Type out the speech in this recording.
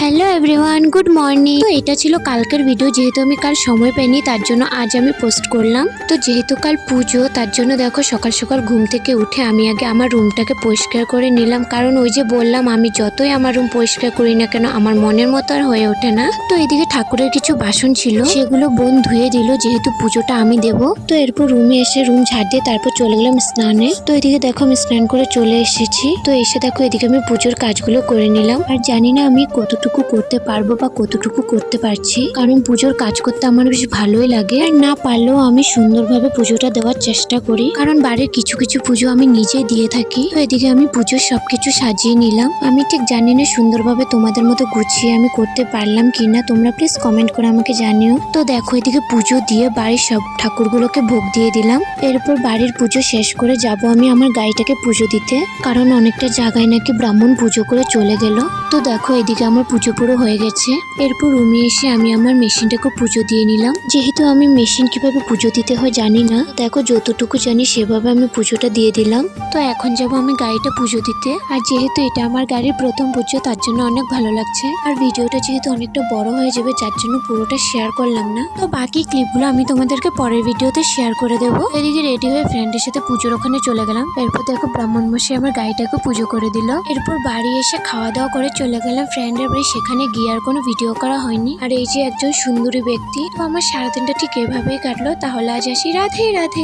Hello everyone, good morning. তো এটা ছিল কালকের ভিডিও, যেহেতু আমি কাল সময় পাইনি তার জন্য আজ আমি পোস্ট করলাম। তো যেহেতু কাল পুজো, তার জন্য দেখো সকাল সকাল ঘুম থেকে উঠে আমি আগে আমার রুমটাকে পরিষ্কার করে নিলাম, কারণ ওই যে বললাম আমি যতই আমার রুম পরিষ্কার করি না কেন আমার মনের মতো আর হয়ে ওঠে না। তো এদিকে ঠাকুরের কিছু বাসন ছিল, সেগুলো বোন ধুয়ে দিল, যেহেতু পুজোটা আমি দেব। তো এরপর রুমে এসে রুম ঝাড় দিয়ে তারপর চলে গেলাম স্নানে। তো এদিকে দেখো আমি স্নান করে চলে এসেছি। তো এসে দেখো এদিকে আমি পুজোর কাজগুলো করে নিলাম। আর জানি না আমি কতটুকু করতে পারবো বা কতটুকু করতে পারছি, কারণ পুজোর কাজ করতে আমার বেশ ভালোই লাগে। আর না পারলেও আমি সুন্দরভাবে পুজোটা দেওয়ার চেষ্টা করি, কারণ বাড়ির কিছু কিছু পুজো আমি নিজে দিয়ে থাকি। তো এদিকে আমি পুজোর সবকিছু সাজিয়ে নিলাম। আমি ঠিক জানি না সুন্দরভাবে তোমাদের মতো গুছিয়ে আমি করতে পারলাম কিনা, তোমরা প্লিজ কমেন্ট করে আমাকে জানিও। তো দেখো এদিকে পুজো দিয়ে বাড়ির সব ঠাকুরগুলোকে ভোগ দিয়ে দিলাম। এরপর বাড়ির পুজো শেষ করে যাব আমি আমার গাড়িটাকে পুজো দিতে, কারণ অনেকটা জায়গায় নাকি ব্রাহ্মণ পুজো করে চলে গেল। তো দেখো এদিকে আমার পুজো পুরো হয়ে গেছে। এরপর রুমে এসে আমি আমার মেশিনটাকে পুজো দিয়ে নিলাম, যেহেতু আমি মেশিন কিভাবে পুজো দিতে হয় জানি না। দেখো যতটুকু জানি সেভাবে আমি পুজোটা দিয়ে দিলাম। তো এখন যাব আমি গাড়িটা পুজো দিতে। আর যেহেতু এটা আমার গাড়ির প্রথম পুজো, তার জন্য অনেক ভালো লাগছে। আর ভিডিওটা যেহেতু অনেকটা বড় হয়ে যাবে, যার জন্য পুরোটা শেয়ার করলাম না। তো বাকি ক্লিপগুলো আমি তোমাদেরকে পরের ভিডিওতে শেয়ার করে দেবো। এদিকে রেডি হয়ে ফ্রেন্ডের সাথে পুজোর ওখানে চলে গেলাম। এরপর দেখো ব্রাহ্মণ মশাই আমার গাড়িটাকে পুজো করে দিল। এরপর বাড়ি এসে খাওয়া দাওয়া করে চলে গেলাম ফ্রেন্ডের বাড়ি। সেখানে গিয়ে আর কোনো ভিডিও করা হয়নি। আর এই যে একজন সুন্দরী ব্যক্তি, তো আমার সারাদিনটা ঠিক এভাবেই কাটলো। তাহলে আজ আসি, রাধে রাধে।